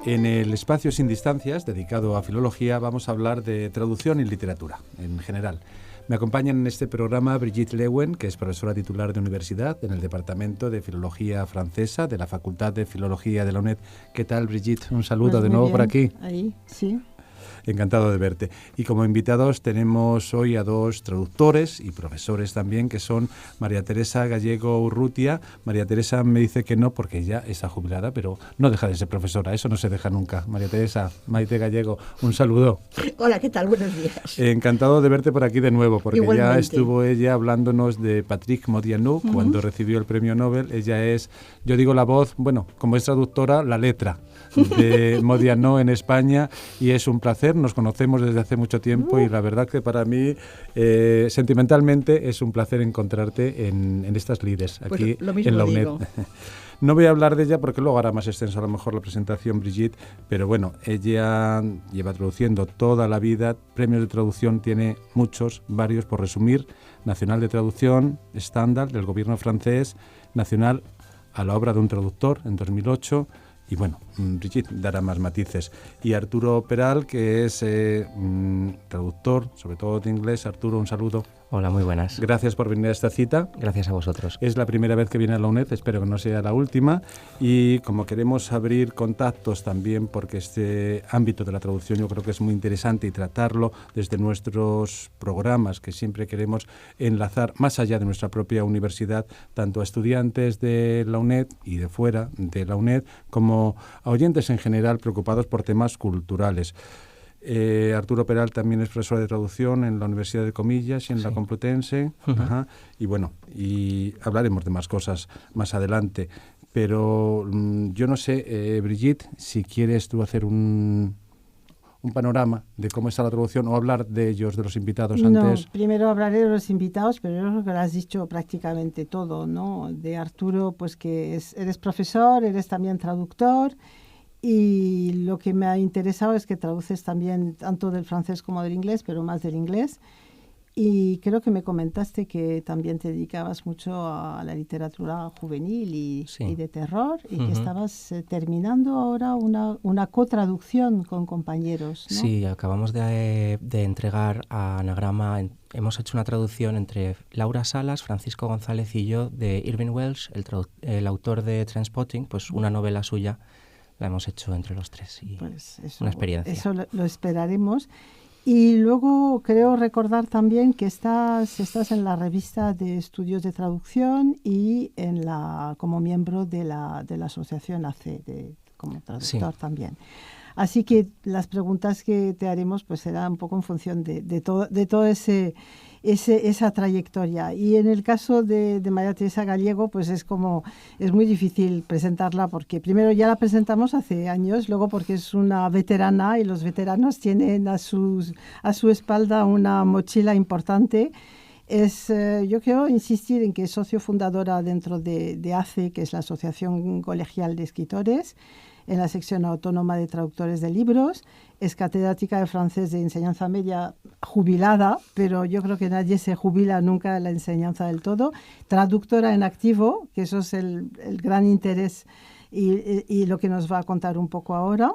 En el espacio Sin Distancias, dedicado a filología, vamos a hablar de traducción y literatura, en general. Me acompañan en este programa Brigitte Leeuwen, que es profesora titular de universidad en el Departamento de Filología Francesa de la Facultad de Filología de la UNED. ¿Qué tal, Brigitte? Un saludo Pues de nuevo bien. por aquí. Ahí, sí. Encantado de verte. Y como invitados tenemos hoy a dos traductores y profesores también, que son María Teresa Gallego Urrutia. María Teresa me dice que no porque ya está jubilada, pero no deja de ser profesora, eso no se deja nunca. María Teresa, Maite Gallego, un saludo. Hola, ¿qué tal? Buenos días. Encantado de verte por aquí de nuevo, porque Igualmente. ya estuvo ella hablándonos de Patrick Modiano cuando recibió el premio Nobel. Ella es, yo digo la voz, bueno, como es traductora, la letra de Modiano en España, y es un placer. Nos conocemos desde hace mucho tiempo y la verdad que para mí, sentimentalmente, es un placer encontrarte en estas lides aquí Pues lo mismo en la UNED. digo. No voy a hablar de ella porque luego hará más extenso a lo mejor la presentación Brigitte, pero bueno, ella lleva traduciendo toda la vida, premios de traducción tiene muchos, varios por resumir: Nacional de Traducción, estándar del gobierno francés, Nacional a la obra de un traductor en 2008, y bueno, Brigitte dará más matices. Y Arturo Peral, que es traductor, sobre todo de inglés. Arturo, un saludo. Hola, muy buenas. Gracias por venir a esta cita. Gracias a vosotros. Es la primera vez que viene a la UNED, espero que no sea la última. Y como queremos abrir contactos también, porque este ámbito de la traducción yo creo que es muy interesante y tratarlo desde nuestros programas, que siempre queremos enlazar más allá de nuestra propia universidad, tanto a estudiantes de la UNED y de fuera de la UNED, como a oyentes en general preocupados por temas culturales. Arturo Peral también es profesor de traducción en la Universidad de Comillas y en la Complutense. Ajá. Y bueno, y hablaremos de más cosas más adelante. Pero yo no sé, Brigitte, si quieres tú hacer un panorama de cómo está la traducción o hablar de ellos, de los invitados antes. No, primero hablaré de los invitados, pero yo creo que lo has dicho prácticamente todo, ¿no? De Arturo, pues que eres profesor, eres también traductor. Y lo que me ha interesado es que traduces también tanto del francés como del inglés, pero más del inglés. Y creo que me comentaste que también te dedicabas mucho a la literatura juvenil y de terror, y que estabas terminando ahora una cotraducción con compañeros, ¿no? Sí, acabamos de entregar a Anagrama. Hemos hecho una traducción entre Laura Salas, Francisco González y yo de Irving Welsh, el autor de Trainspotting, pues una novela suya. La hemos hecho entre los tres y pues una experiencia. Eso lo esperaremos. Y luego creo recordar también que estás en la revista de estudios de traducción y como miembro de la asociación AC, como traductor también. Así que las preguntas que te haremos pues serán un poco en función de todo esa trayectoria. Y en el caso de María Teresa Gallego, pues es muy difícil presentarla, porque primero ya la presentamos hace años, luego porque es una veterana y los veteranos tienen a su espalda una mochila importante. Yo quiero insistir en que es socio fundadora dentro de ACE, que es la Asociación Colegial de Escritores, en la sección autónoma de traductores de libros. Es catedrática de francés de enseñanza media jubilada, pero yo creo que nadie se jubila nunca en la enseñanza del todo. Traductora en activo, que eso es el gran interés y lo que nos va a contar un poco ahora.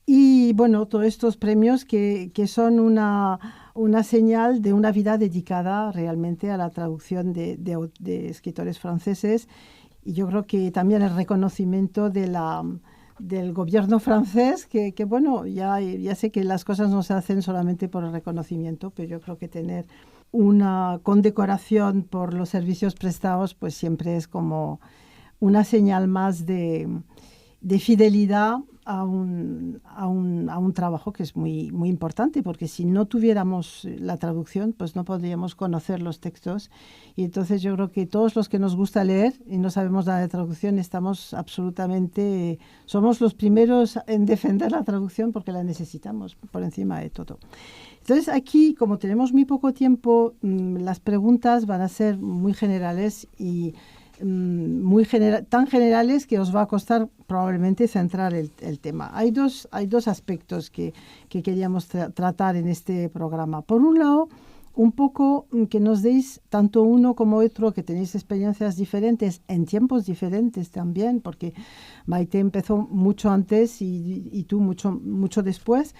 Y bueno, todos estos premios que son una señal de una vida dedicada realmente a la traducción de escritores franceses. Y yo creo que también el reconocimiento del gobierno francés, que bueno, ya sé que las cosas no se hacen solamente por el reconocimiento, pero yo creo que tener una condecoración por los servicios prestados pues siempre es como una señal más de fidelidad a un trabajo que es muy, muy importante, porque si no tuviéramos la traducción, pues no podríamos conocer los textos. Y entonces yo creo que todos los que nos gusta leer y no sabemos nada de traducción somos los primeros en defender la traducción, porque la necesitamos por encima de todo. Entonces aquí, como tenemos muy poco tiempo, las preguntas van a ser muy generales y tan generales que os va a costar probablemente centrar el tema. Hay dos aspectos que queríamos tratar en este programa. Por un lado, un poco que nos deis, tanto uno como otro, que tenéis experiencias diferentes, en tiempos diferentes también, porque Maite empezó mucho antes y tú mucho después.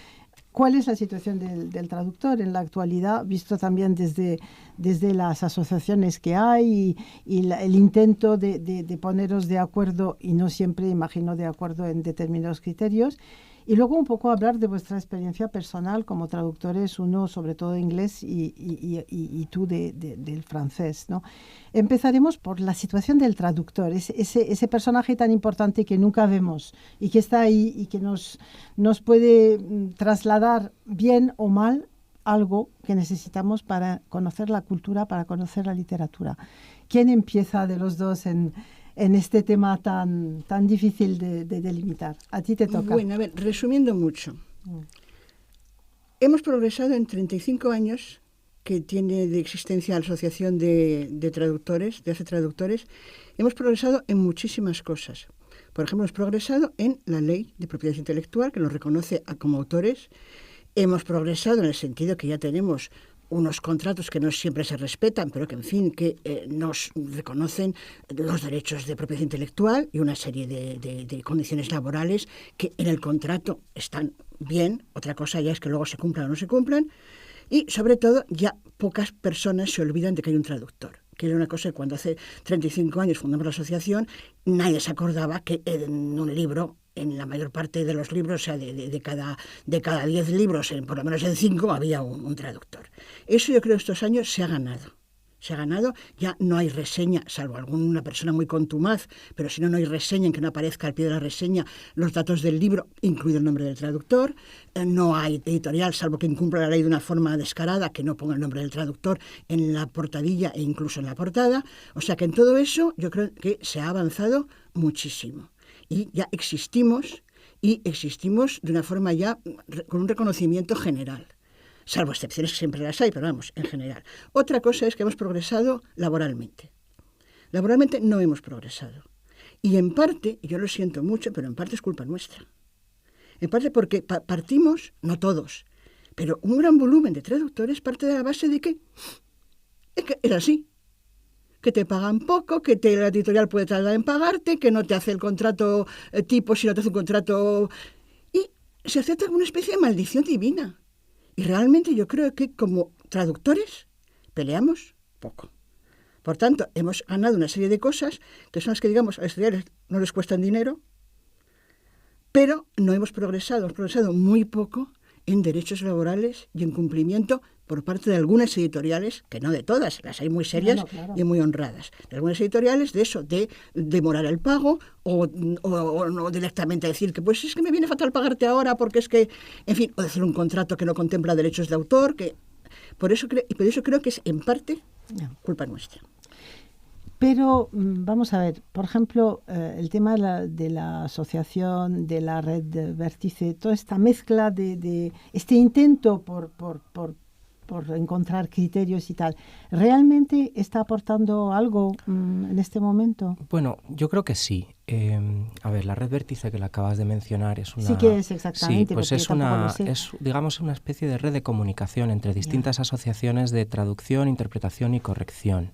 ¿Cuál es la situación del traductor en la actualidad, visto también desde las asociaciones que hay y el intento de poneros de acuerdo, y no siempre, imagino, de acuerdo en determinados criterios? Y luego un poco hablar de vuestra experiencia personal como traductores, uno sobre todo de inglés y tú del francés, ¿no? Empezaremos por la situación del traductor, ese personaje tan importante que nunca vemos y que está ahí y que nos puede trasladar bien o mal algo que necesitamos para conocer la cultura, para conocer la literatura. ¿Quién empieza de los dos en este tema tan difícil de delimitar? A ti te toca. Bueno, a ver, resumiendo mucho. Hemos progresado en 35 años que tiene de existencia la Asociación de Traductores, de hace traductores. Hemos progresado en muchísimas cosas. Por ejemplo, hemos progresado en la ley de propiedad intelectual, que nos reconoce como autores. Hemos progresado en el sentido que ya tenemos unos contratos que no siempre se respetan, pero que, en fin, que nos reconocen los derechos de propiedad intelectual y una serie de condiciones laborales que en el contrato están bien. Otra cosa ya es que luego se cumplan o no se cumplan. Y, sobre todo, ya pocas personas se olvidan de que hay un traductor, que era una cosa que cuando hace 35 años fundamos la asociación, nadie se acordaba que en un libro, en la mayor parte de los libros, o sea, de cada 10 libros, por lo menos en 5, había un traductor. Eso yo creo que estos años se ha ganado. Se ha ganado, ya no hay reseña, salvo alguna persona muy contumaz, pero si no, no hay reseña en que no aparezca al pie de la reseña los datos del libro, incluido el nombre del traductor. No hay editorial, salvo que incumpla la ley de una forma descarada, que no ponga el nombre del traductor en la portadilla e incluso en la portada. O sea que en todo eso yo creo que se ha avanzado muchísimo. Y ya existimos de una forma ya con un reconocimiento general. Salvo excepciones que siempre las hay, pero vamos, en general. Otra cosa es que hemos progresado laboralmente. Laboralmente no hemos progresado. Y en parte, y yo lo siento mucho, pero en parte es culpa nuestra. En parte porque partimos, no todos, pero un gran volumen de traductores parte de la base de que es así. Que te pagan poco, que la editorial puede tardar en pagarte, que no te hace el contrato tipo si no te hace un contrato. Y se acepta como una especie de maldición divina. Y realmente yo creo que como traductores peleamos poco. Por tanto, hemos ganado una serie de cosas que son las que, digamos, a los editoriales no les cuestan dinero, pero no hemos progresado muy poco en derechos laborales y en cumplimiento por parte de algunas editoriales, que no de todas, las hay muy serias, claro, y muy honradas. De algunas editoriales de eso, de demorar el pago o no directamente decir que pues es que me viene fatal pagarte ahora porque es que, en fin, o de hacer un contrato que no contempla derechos de autor, que por eso creo que es en parte culpa nuestra. Pero vamos a ver, por ejemplo, el tema de la asociación, de la red de Vértice, toda esta mezcla de este intento por encontrar criterios y tal, ¿realmente está aportando algo en este momento? Bueno, yo creo que sí. A ver, la red Vértice que la acabas de mencionar es una... Sí que es exactamente. Sí, pues es digamos, una especie de red de comunicación entre distintas asociaciones de traducción, interpretación y corrección.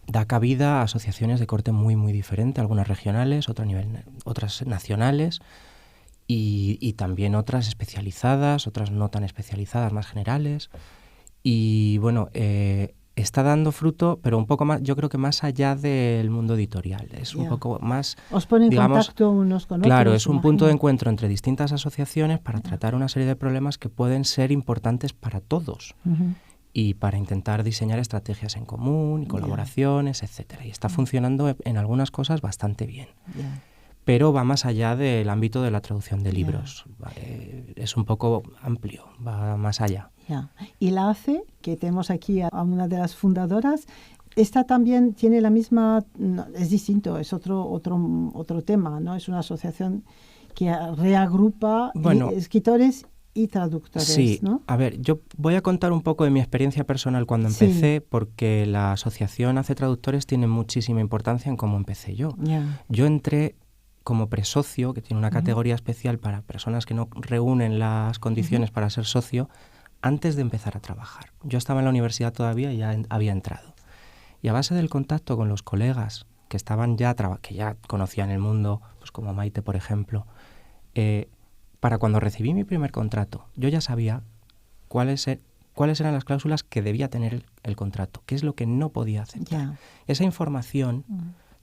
Da cabida a asociaciones de corte muy, muy diferente, algunas regionales, otras nacionales y también otras especializadas, otras no tan especializadas, más generales. Y bueno, está dando fruto, pero un poco más, yo creo que más allá del mundo editorial. Es un poco más... Os ponen en contacto unos con otros. Claro, es un punto de encuentro entre distintas asociaciones para tratar una serie de problemas que pueden ser importantes para todos. Y para intentar diseñar estrategias en común y colaboraciones, etcétera. Y está funcionando en algunas cosas bastante bien. Pero va más allá del ámbito de la traducción de libros. Vale, es un poco amplio, va más allá. Y la ACE, que tenemos aquí a una de las fundadoras, esta también tiene la misma... No, es distinto, es otro tema, ¿no? Es una asociación que reagrupa escritores y traductores, sí, ¿no? A ver, yo voy a contar un poco de mi experiencia personal cuando empecé, porque la asociación Hace Traductores tiene muchísima importancia en cómo empecé yo. Yo entré como presocio, que tiene una categoría especial para personas que no reúnen las condiciones para ser socio, antes de empezar a trabajar. Yo estaba en la universidad todavía y ya había entrado. Y a base del contacto con los colegas que estaban que ya conocían el mundo, pues como Maite, por ejemplo, para cuando recibí mi primer contrato, yo ya sabía cuáles eran las cláusulas que debía tener el contrato, qué es lo que no podía aceptar. Ya. Esa información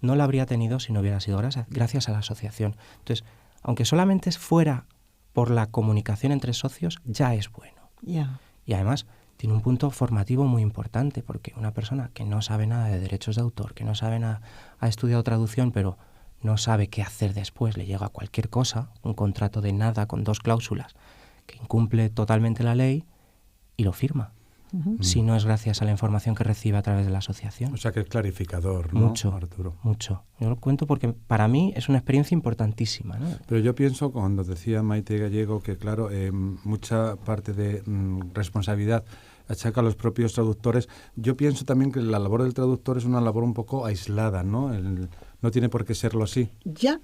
no la habría tenido si no hubiera sido gracias a la asociación. Entonces, aunque solamente fuera por la comunicación entre socios, ya es bueno. Ya. Y además tiene un punto formativo muy importante, porque una persona que no sabe nada de derechos de autor, que no sabe nada, ha estudiado traducción, pero no sabe qué hacer después, le llega cualquier cosa, un contrato de nada con 2 cláusulas, que incumple totalmente la ley y lo firma. Si no es gracias a la información que recibe a través de la asociación. O sea que es clarificador, ¿no, mucho, Arturo? Mucho. Yo lo cuento porque para mí es una experiencia importantísima, ¿no? Pero yo pienso, cuando decía Maite Gallego, que claro, mucha parte de responsabilidad achaca a los propios traductores. Yo pienso también que la labor del traductor es una labor un poco aislada, ¿no? No tiene por qué serlo así. Ya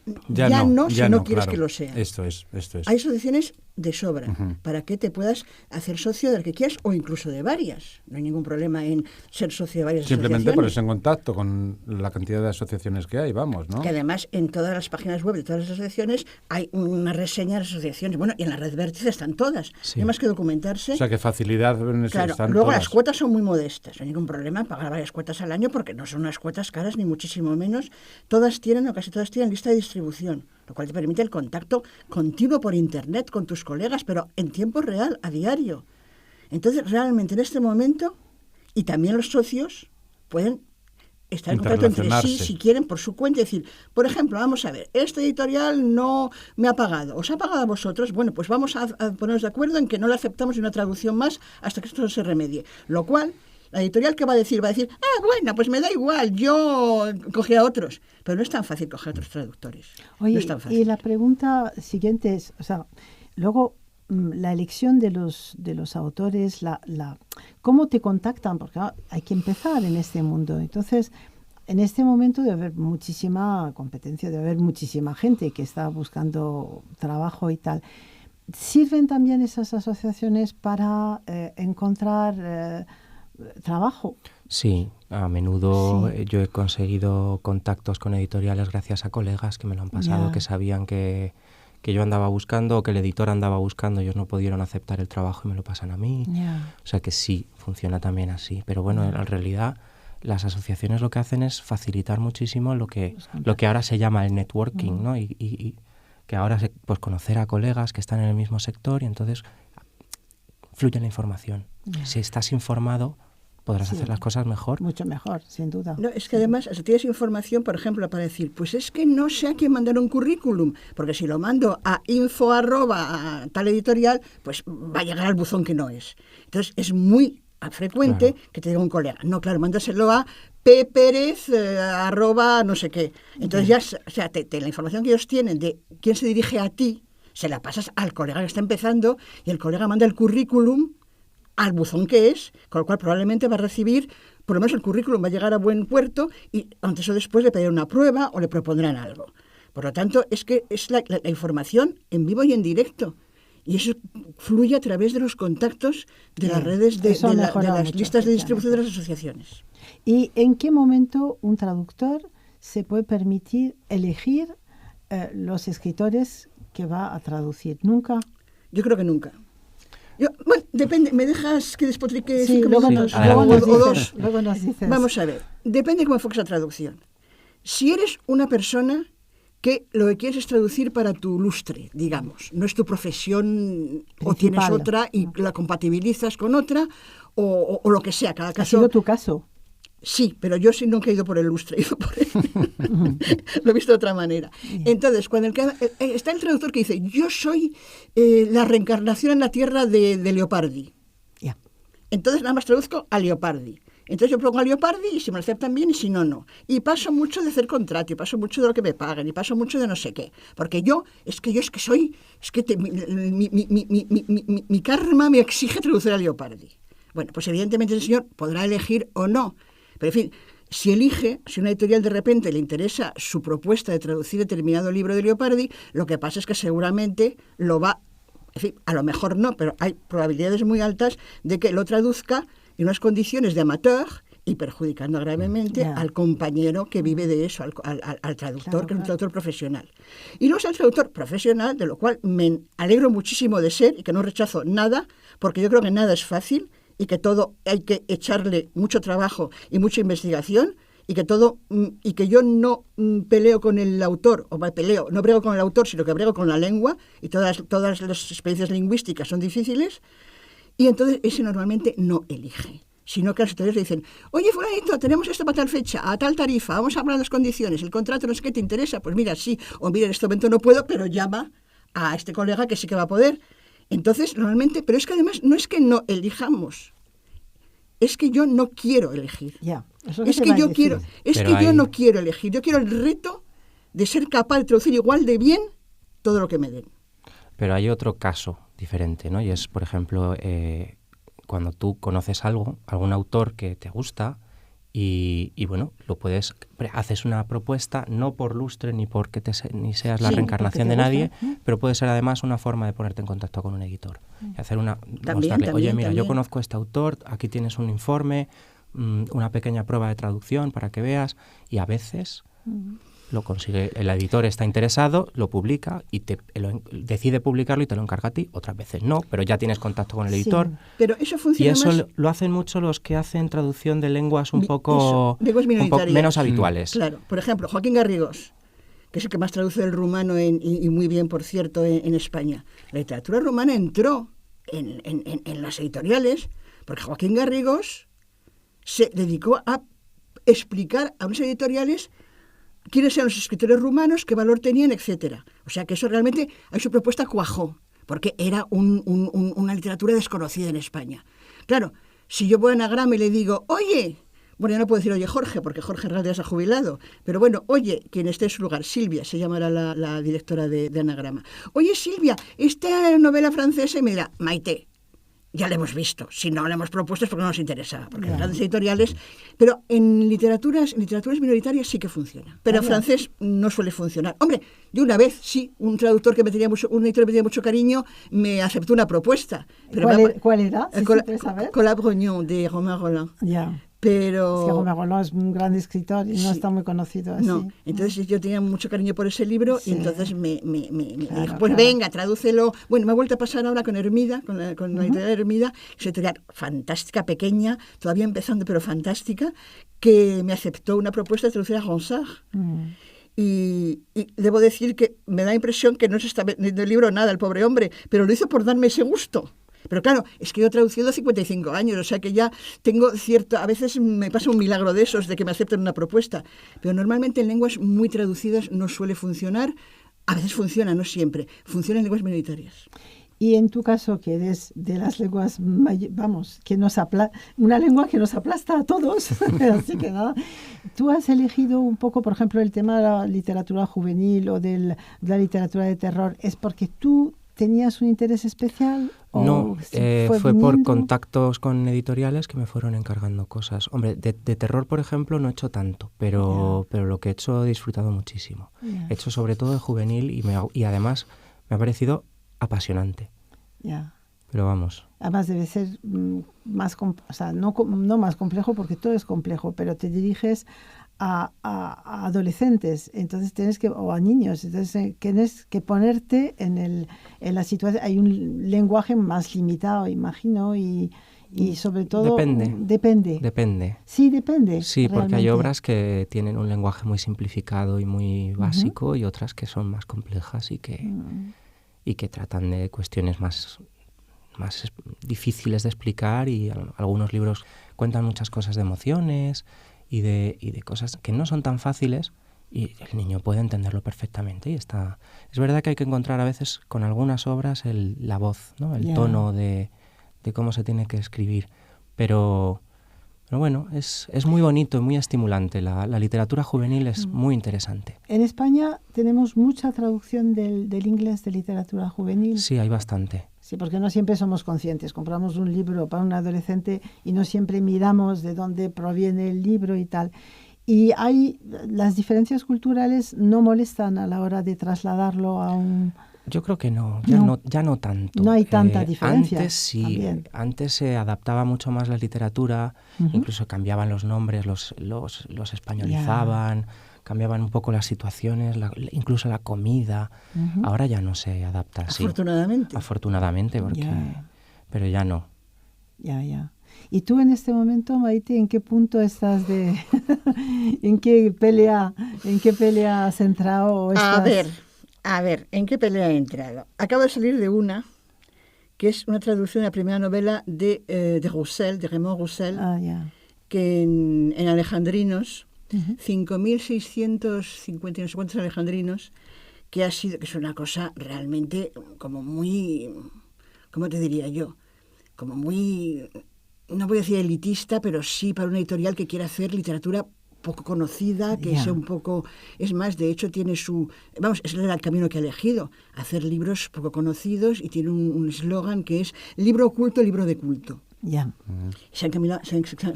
no, si no quieres, claro, que lo sea. Esto es. Hay asociaciones de sobra para que te puedas hacer socio de la que quieras o incluso de varias. No hay ningún problema en ser socio de varias Simplemente asociaciones. ponerse en contacto con la cantidad de asociaciones que hay, vamos, ¿no? Que además en todas las páginas web de todas las asociaciones hay una reseña de las asociaciones. Bueno, y en la red Vértice están todas. Sí. No hay más que documentarse. O sea, que facilidad en eso claro, están luego todas. las cuotas son muy modestas. No hay ningún problema en pagar varias cuotas al año porque no son unas cuotas caras ni muchísimo menos. Todas tienen, o casi todas tienen, lista de distribución, lo cual te permite el contacto continuo por Internet con tus colegas, pero en tiempo real, a diario. Entonces, realmente en este momento, y también los socios pueden estar en contacto entre sí, si quieren, por su cuenta. Es decir, por ejemplo, vamos a ver, este editorial no me ha pagado. ¿Os ha pagado a vosotros? Bueno, pues vamos a ponernos de acuerdo en que no le aceptamos una traducción más hasta que esto se remedie. Lo cual, la editorial, ¿qué va a decir? Va a decir, bueno, pues me da igual, yo cogí a otros. Pero no es tan fácil coger a otros traductores. Oye, no es tan fácil. Y la pregunta siguiente es, o sea, luego la elección de los autores, ¿cómo te contactan? Porque hay que empezar en este mundo. Entonces, en este momento debe haber muchísima competencia, debe haber muchísima gente que está buscando trabajo y tal. ¿Sirven también esas asociaciones para encontrar trabajo? Sí, a menudo yo he conseguido contactos con editoriales gracias a colegas que me lo han pasado, que sabían que yo andaba buscando o que el editor andaba buscando, ellos no pudieron aceptar el trabajo y me lo pasan a mí. O sea que sí, funciona también así. Pero bueno, en realidad las asociaciones lo que hacen es facilitar muchísimo lo que ahora se llama el networking, ¿no? Y que ahora pues conocer a colegas que están en el mismo sector y entonces fluye la información. Si estás informado, podrás hacer las cosas mejor. Mucho mejor, sin duda. No, es que además, si tienes información, por ejemplo, para decir, pues es que no sé a quién mandar un currículum, porque si lo mando a info@ a tal editorial, pues va a llegar al buzón que no es. Entonces, es muy frecuente que te diga un colega, no, claro, mándaselo a pperez @ no sé qué. Entonces ya, o sea, la información que ellos tienen de quién se dirige a ti, se la pasas al colega que está empezando y el colega manda el currículum al buzón que es, con lo cual probablemente va a recibir, por lo menos el currículum va a llegar a buen puerto y antes o después le pedirán una prueba o le propondrán algo. Por lo tanto, es que es la información en vivo y en directo. Y eso fluye a través de los contactos de las redes, de las listas de distribución de las asociaciones. ¿Y en qué momento un traductor se puede permitir elegir los escritores que va a traducir? ¿Nunca? Yo creo que nunca. Bueno, depende, ¿me dejas que despotrique 5 minutos? Luego nos dices. Vamos a ver, depende de cómo enfoques la traducción. Si eres una persona que lo que quieres es traducir para tu lustre, digamos, no es tu profesión principal, o tienes otra y la compatibilizas con otra o lo que sea, cada caso. ¿Ha sido tu caso? Sí, pero yo sí nunca he ido por el lustre, he ido por lo he visto de otra manera. Entonces, cuando está el traductor que dice, yo soy la reencarnación en la tierra de Leopardi. Entonces nada más traduzco a Leopardi. Entonces yo pongo a Leopardi y si me lo aceptan bien y si no, no. Y paso mucho de hacer contrato, y paso mucho de lo que me pagan, y paso mucho de no sé qué. Porque mi karma me exige traducir a Leopardi. Bueno, pues evidentemente el señor podrá elegir o no. Pero en fin, si una editorial de repente le interesa su propuesta de traducir determinado libro de Leopardi, lo que pasa es que seguramente lo va En fin, a lo mejor no, pero hay probabilidades muy altas de que lo traduzca en unas condiciones de amateur y perjudicando gravemente al compañero que vive de eso, al traductor, que es un traductor profesional. Y luego es el traductor profesional, de lo cual me alegro muchísimo de ser y que no rechazo nada, porque yo creo que nada es fácil y que todo hay que echarle mucho trabajo y mucha investigación, y que yo no peleo con el autor, no brego con el autor, sino que brego con la lengua, y todas las experiencias lingüísticas son difíciles, y entonces ese normalmente no elige. Sino que los editores le dicen, oye, fulanito, tenemos esto para tal fecha, a tal tarifa, vamos a hablar de las condiciones, el contrato no sé qué te interesa, pues mira, sí, o mira, en este momento no puedo, pero llama a este colega que sí que va a poder. Entonces, normalmente, pero es que además no es que no elijamos, es que yo no quiero elegir. Es que yo no quiero elegir, yo quiero el reto de ser capaz de traducir igual de bien todo lo que me den. Pero hay otro caso diferente, ¿no? Y es, por ejemplo, cuando tú conoces algún autor que te gusta y bueno, haces una propuesta, no por lustre ni porque ni seas la reencarnación de nadie, pero puede ser además una forma de ponerte en contacto con un editor. Y hacer mostrarle, oye, mira, yo conozco a este autor, aquí tienes un informe, una pequeña prueba de traducción para que veas, y a veces lo consigue, el editor está interesado, lo publica y decide publicarlo y te lo encarga a ti. Otras veces no, pero ya tienes contacto con el editor. Pero eso funciona y eso más... lo hacen mucho los que hacen traducción de lenguas un poco menos habituales. Claro, por ejemplo, Joaquín Garrigós, que es el que más traduce del rumano y muy bien, por cierto, en España. La literatura rumana entró en las editoriales porque Joaquín Garrigós se dedicó a explicar a unas editoriales quiénes eran los escritores rumanos, qué valor tenían, etcétera. O sea que eso realmente, ahí su propuesta cuajó, porque era una literatura desconocida en España. Claro, si yo voy a Anagrama y le digo, oye, bueno, ya no puedo decir oye Jorge, porque Jorge en realidad se ha jubilado, pero bueno, oye, quien esté en su lugar, Silvia, se llamará la directora de Anagrama. Oye, Silvia, esta novela francesa, y me dirá, Maite, ya la hemos visto, si no la hemos propuesto es porque no nos interesa, porque en grandes editoriales, pero en literaturas minoritarias sí que funciona, pero en francés no suele funcionar. Hombre, de una vez sí, un editor que me tenía mucho cariño me aceptó una propuesta. Pero ¿Cuál era? ¿Sí Collab-Rognon, de Romain Rolland. Ya. Pero... Es que Romain Rolland es un gran escritor y no está muy conocido así. No, entonces yo tenía mucho cariño por ese libro y entonces me dijo, pues venga, tradúcelo. Bueno, me ha vuelto a pasar ahora con Hermida, con la editorial Hermida, es una editorial fantástica, pequeña, todavía empezando, pero fantástica, que me aceptó una propuesta de traducir a Ronsard. Y debo decir que me da impresión que no se está vendiendo el libro nada, el pobre hombre, pero lo hizo por darme ese gusto. Pero claro, es que yo he traducido 55 años, o sea que ya tengo a veces me pasa un milagro de esos, de que me acepten una propuesta. Pero normalmente en lenguas muy traducidas no suele funcionar. A veces funciona, no siempre. Funciona en lenguas minoritarias. Y en tu caso, que eres de las lenguas, una lengua que nos aplasta a todos, así que nada, tú has elegido un poco, por ejemplo, el tema de la literatura juvenil o de la literatura de terror, ¿es porque tú tenías un interés especial? No, fue por contactos con editoriales que me fueron encargando cosas. Hombre, de terror, por ejemplo, no he hecho tanto, pero lo que he hecho he disfrutado muchísimo. He hecho sobre todo de juvenil y además me ha parecido apasionante. Pero vamos. Además debe ser más, no más complejo, porque todo es complejo, pero te diriges a adolescentes, entonces o a niños, entonces tienes que ponerte en la situación. Hay un lenguaje más limitado, imagino, y sobre todo... Depende. Sí, depende. Sí, realmente. Porque hay obras que tienen un lenguaje muy simplificado y muy básico, y otras que son más complejas y que tratan de cuestiones más difíciles de explicar, y algunos libros cuentan muchas cosas de emociones y de cosas que no son tan fáciles, y el niño puede entenderlo perfectamente. Es verdad que hay que encontrar a veces con algunas obras la voz, ¿no? El tono de cómo se tiene que escribir, pero bueno, es muy bonito y muy estimulante. La literatura juvenil es muy interesante. En España tenemos mucha traducción del inglés de literatura juvenil. Sí, hay bastante. Sí, porque no siempre somos conscientes. Compramos un libro para un adolescente y no siempre miramos de dónde proviene el libro y tal. Y las diferencias culturales no molestan a la hora de trasladarlo a un... Yo creo que no, ya no tanto. No hay tanta diferencia. Antes sí, también. antes se adaptaba mucho más la literatura, incluso cambiaban los nombres, los españolizaban, cambiaban un poco las situaciones, incluso la comida. Ahora ya no se adapta así. Afortunadamente, porque, pero ya no. Ya. ¿Y tú en este momento, Maite, en qué punto estás ¿en qué pelea has entrado? ¿O estás? A ver, ¿en qué pelea he entrado? Acabo de salir de una, que es una traducción de la primera novela de Roussel, de Raymond Roussel, que en alejandrinos, 5.650 no sé cuántos alejandrinos, que es una cosa realmente como muy, ¿cómo te diría yo? Como muy, no voy a decir elitista, pero sí para una editorial que quiere hacer literatura poco conocida, que sea un poco... Es más, de hecho, tiene su... ese era el camino que ha elegido, hacer libros poco conocidos, y tiene un eslogan que es libro oculto, libro de culto. Se ha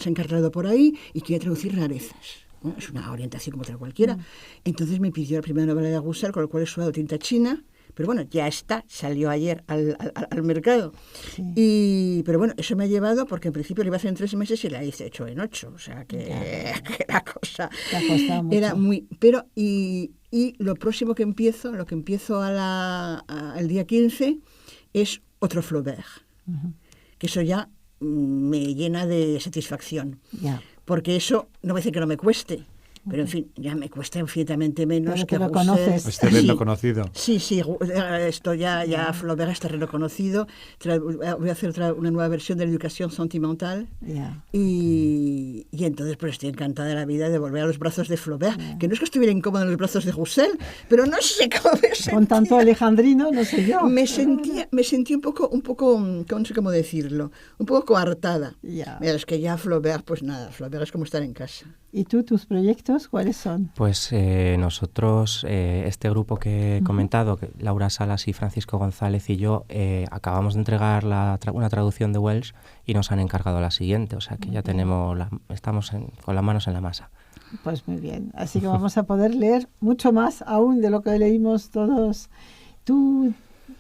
encargado por ahí y quiere traducir rarezas. Bueno, es una orientación como otra cualquiera. Entonces me pidió la primera novela de Roussel, con la cual he sudado tinta china. Pero bueno, ya está, salió ayer al mercado. Pero bueno, eso me ha llevado, porque en principio lo iba a hacer en 3 meses y la hice 8 en 8. O sea, que la cosa era muy... Pero, y lo próximo que empiezo, el día 15, es otro Flaubert. Que eso ya me llena de satisfacción. Porque eso, no voy a decir que no me cueste, pero en fin, ya me cuesta infinitamente menos que lo Roussel. Conoces. Es terreno conocido. Sí, esto ya Flaubert es terreno conocido. Voy a hacer una nueva versión de la Educación Sentimental. Y entonces pues estoy encantada de la vida de volver a los brazos de Flaubert, que no es que estuviera incómoda en los brazos de Roussel, pero no sé cómo me sentía. Con tanto alejandrino, no sé yo. Me sentí un poco, no sé cómo decirlo, un poco coartada. Mira, es que ya Flaubert, pues nada, Flaubert es como estar en casa. ¿Y tú, tus proyectos, cuáles son? Pues nosotros, este grupo que he comentado, Laura Salas y Francisco González y yo, acabamos de entregar una traducción de Welsh y nos han encargado la siguiente, o sea que ya estamos con las manos en la masa. Pues muy bien, así que vamos a poder leer mucho más aún de lo que leímos todos. Tú,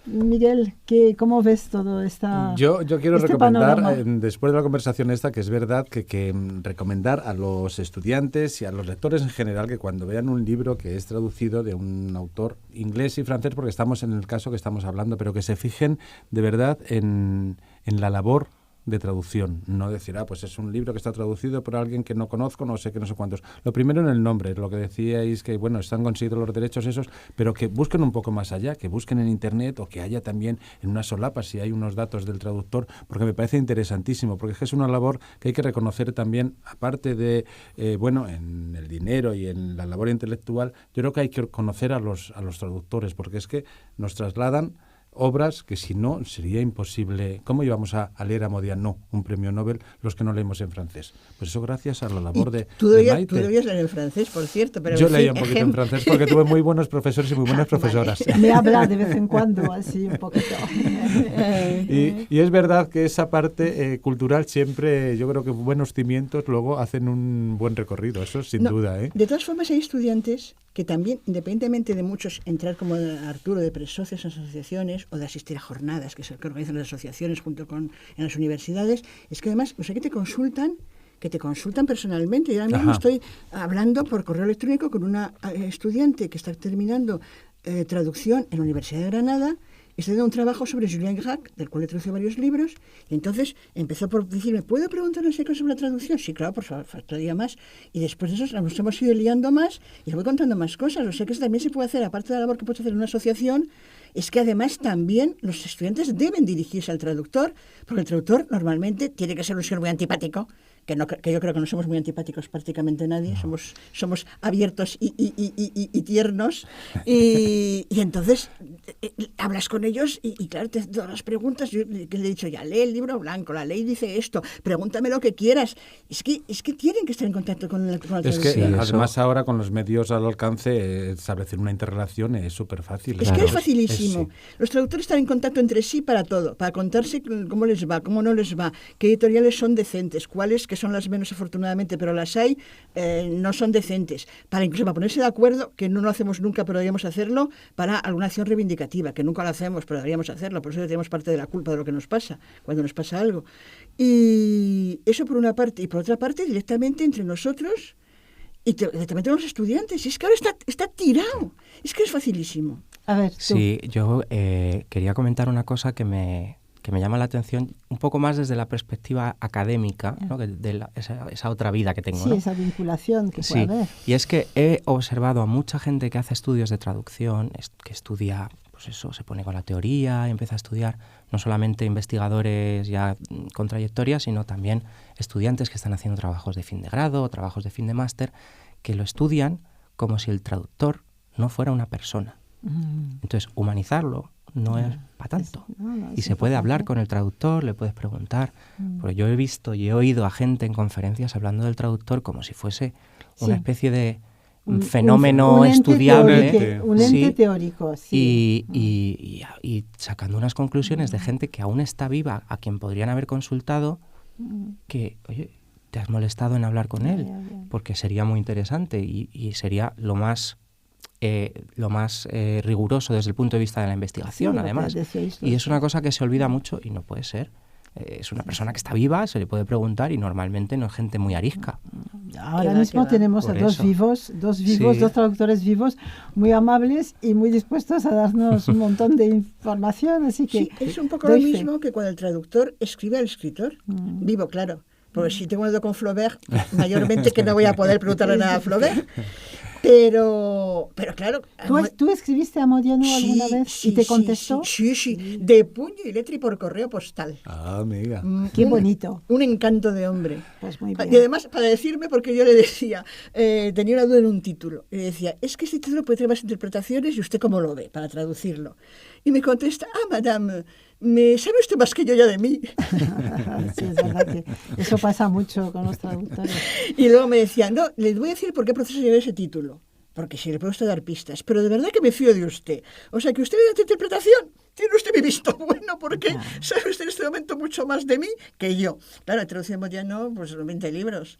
Miguel, ¿cómo ves todo esta Yo quiero recomendar, panorama? después de la conversación esta, que es verdad que recomendar a los estudiantes y a los lectores en general que cuando vean un libro que es traducido de un autor inglés y francés, porque estamos en el caso que estamos hablando, pero que se fijen de verdad en la labor de traducción, no decir, pues es un libro que está traducido por alguien que no conozco, no sé qué, no sé cuántos. Lo primero en el nombre, lo que decíais, que bueno, están conseguidos los derechos esos, pero que busquen un poco más allá, que busquen en internet o que haya también en una solapa si hay unos datos del traductor, porque me parece interesantísimo, porque es una labor que hay que reconocer también, aparte de, en el dinero y en la labor intelectual, yo creo que hay que conocer a los traductores, porque es que nos trasladan obras que si no sería imposible. ¿Cómo íbamos a leer a Modiano, un premio Nobel, los que no leemos en francés? Pues eso gracias a la labor de Maite. Tú debías leer en francés, por cierto. Pero yo leía un poquito en francés porque tuve muy buenos profesores y muy buenas profesoras. Me habla de vez en cuando, así un poquito. y es verdad que esa parte cultural siempre, yo creo que buenos cimientos luego hacen un buen recorrido, eso sin duda. De todas formas hay estudiantes que también, independientemente de muchos entrar como Arturo de presocios en asociaciones o de asistir a jornadas que organizan las asociaciones junto con en las universidades, es que además, que te consultan personalmente. Yo ahora mismo estoy hablando por correo electrónico con una estudiante que está terminando traducción en la Universidad de Granada. Estoy dando un trabajo sobre Julien Gracq, del cual he traducido varios libros, y entonces empezó por decirme, ¿puedo preguntar no sé qué sobre la traducción? Sí, claro, por favor, faltaría más. Y después de eso nos hemos ido liando más y le voy contando más cosas. O sea que eso también se puede hacer, aparte de la labor que puedes hacer en una asociación, es que además también los estudiantes deben dirigirse al traductor, porque el traductor normalmente tiene que ser un señor muy antipático, que yo creo que no somos muy antipáticos prácticamente nadie, somos abiertos y tiernos, y entonces hablas con ellos y claro, te das las preguntas. Yo le he dicho, ya lee el libro blanco, la ley dice esto, pregúntame lo que quieras. Es que tienen que estar en contacto con el traductor. Es que además ahora con los medios al alcance establecer una interrelación es súper fácil. Es que es facilísimo. Los traductores están en contacto entre sí para todo, para contarse cómo les va, cómo no les va, qué editoriales son decentes, cuáles que son las menos afortunadamente, pero las hay, no son decentes. Incluso para ponerse de acuerdo, que no lo hacemos nunca, pero deberíamos hacerlo, para alguna acción reivindicativa, que nunca lo hacemos, pero deberíamos hacerlo. Por eso tenemos parte de la culpa de lo que nos pasa, cuando nos pasa algo. Y eso por una parte. Y por otra parte, directamente entre nosotros y directamente los estudiantes. Es que ahora está tirado. Es que es facilísimo. A ver, tú. Sí, yo quería comentar una cosa que me llama la atención un poco más desde la perspectiva académica, ¿no? De esa otra vida que tengo. Sí, ¿no? esa vinculación que puede haber. Y es que he observado a mucha gente que hace estudios de traducción, que estudia, pues eso, se pone con la teoría y empieza a estudiar, no solamente investigadores ya con trayectoria, sino también estudiantes que están haciendo trabajos de fin de grado o trabajos de fin de máster, que lo estudian como si el traductor no fuera una persona. Entonces, humanizarlo no es para tanto. Y se puede hablar con el traductor, le puedes preguntar. Porque yo he visto y he oído a gente en conferencias hablando del traductor como si fuese una especie de fenómeno un ente estudiable. Un ente teórico, sí. Y sacando unas conclusiones de gente que aún está viva, a quien podrían haber consultado, que, oye, te has molestado en hablar con él, porque sería muy interesante y sería lo más riguroso desde el punto de vista de la investigación, además. Y es una cosa que se olvida mucho y no puede ser. Es una persona que está viva, se le puede preguntar y normalmente no es gente muy arisca. Ahora mismo tenemos a dos traductores vivos, muy amables y muy dispuestos a darnos un montón de información. Así que sí, es un poco lo mismo que cuando el traductor escribe al escritor, vivo, claro. Porque si tengo algo con Flaubert, mayormente que no voy a poder preguntarle nada a Flaubert. Pero claro... ¿Tú escribiste a Modiano alguna vez y te contestó? Sí, de puño y letra y por correo postal. Ah, amiga. Qué bonito. Un encanto de hombre. Pues muy bien. Y además, para decirme, porque yo le decía, tenía una duda en un título, y le decía, es que este título puede tener más interpretaciones y usted cómo lo ve, para traducirlo. Y me contesta, madame, ¿sabe usted más que yo ya de mí? Sí, es verdad que eso pasa mucho con los traductores. Y luego me decía, no, le voy a decir por qué proceso llevé ese título, porque si le puedo usted dar pistas, pero de verdad que me fío de usted. O sea, que usted le da tu interpretación, tiene usted mi visto bueno, porque sabe usted en este momento mucho más de mí que yo. Claro, traducimos ya no, pues 20 libros.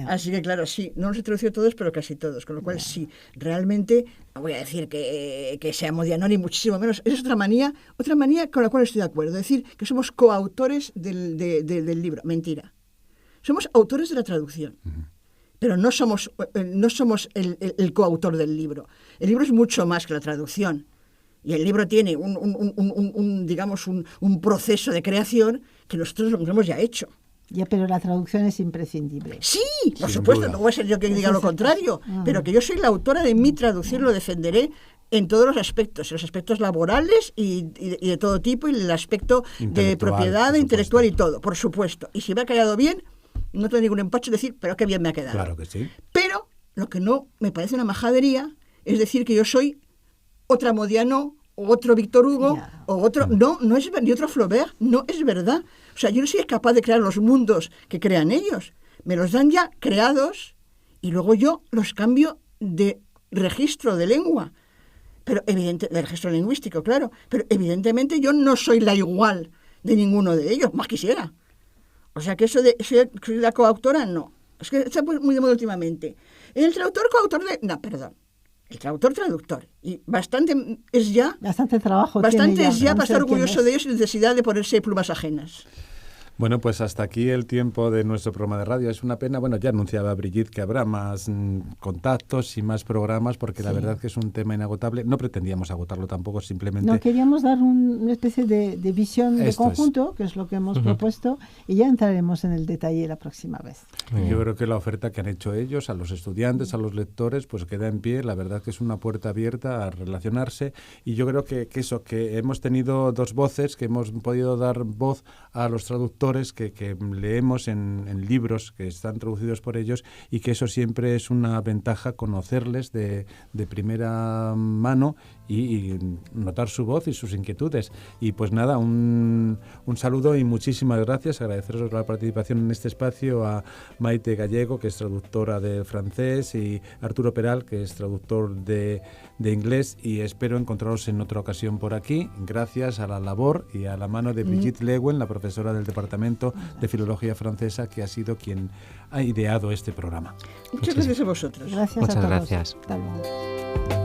Así que claro, sí, no los he traducido todos, pero casi todos, con lo cual sí, realmente, no voy a decir que sea Modiano ni muchísimo menos, es otra manía con la cual estoy de acuerdo, es decir, que somos coautores del libro, mentira. Somos autores de la traducción. Pero no somos el coautor del libro. El libro es mucho más que la traducción. Y el libro tiene un proceso de creación que nosotros lo hemos ya hecho. Ya, pero la traducción es imprescindible. Sí, por supuesto, no voy a ser yo quien diga lo contrario, pero que yo soy la autora de mi traducción, lo defenderé en todos los aspectos, en los aspectos laborales y de todo tipo, y el aspecto de propiedad, intelectual y todo, por supuesto. Y si me ha quedado bien, no tengo ningún empacho en decir, pero qué bien me ha quedado. Claro que sí. Pero lo que no me parece una majadería es decir que yo soy otra Modiano, o otro Víctor Hugo, o otro... No es ni otro Flaubert, no es verdad. O sea, yo no soy capaz de crear los mundos que crean ellos. Me los dan ya creados y luego yo los cambio de registro de lengua. Pero de registro lingüístico, claro. Pero evidentemente yo no soy la igual de ninguno de ellos, más quisiera. O sea, que eso de soy la coautora, no. Es que está muy de moda últimamente. El traductor coautor de... No, perdón. El traductor. Y bastante es ya... Bastante trabajo bastante tiene es ya para estar orgulloso de ellos sin necesidad de ponerse plumas ajenas. Bueno, pues hasta aquí el tiempo de nuestro programa de radio. Es una pena, bueno, ya anunciaba Brigitte que habrá más contactos y más programas, porque la verdad que es un tema inagotable. No pretendíamos agotarlo tampoco, simplemente... No, queríamos dar una especie de visión de conjunto, que es lo que hemos propuesto, y ya entraremos en el detalle la próxima vez. Yo creo que la oferta que han hecho ellos a los estudiantes, a los lectores, pues queda en pie. La verdad que es una puerta abierta a relacionarse, y yo creo que hemos tenido dos voces, que hemos podido dar voz a los traductores que leemos en libros que están traducidos por ellos, y que eso siempre es una ventaja, conocerles de primera mano y notar su voz y sus inquietudes. Y pues nada, un saludo y muchísimas gracias. Agradeceros la participación en este espacio a Maite Gallego, que es traductora de francés, y Arturo Peral, que es traductor de inglés, y espero encontraros en otra ocasión por aquí, gracias a la labor y a la mano de Brigitte Lewen, la profesora del Departamento de Filología Francesa, que ha sido quien ha ideado este programa. Muchas gracias a vosotros. Gracias Muchas a todos. gracias. Hasta luego.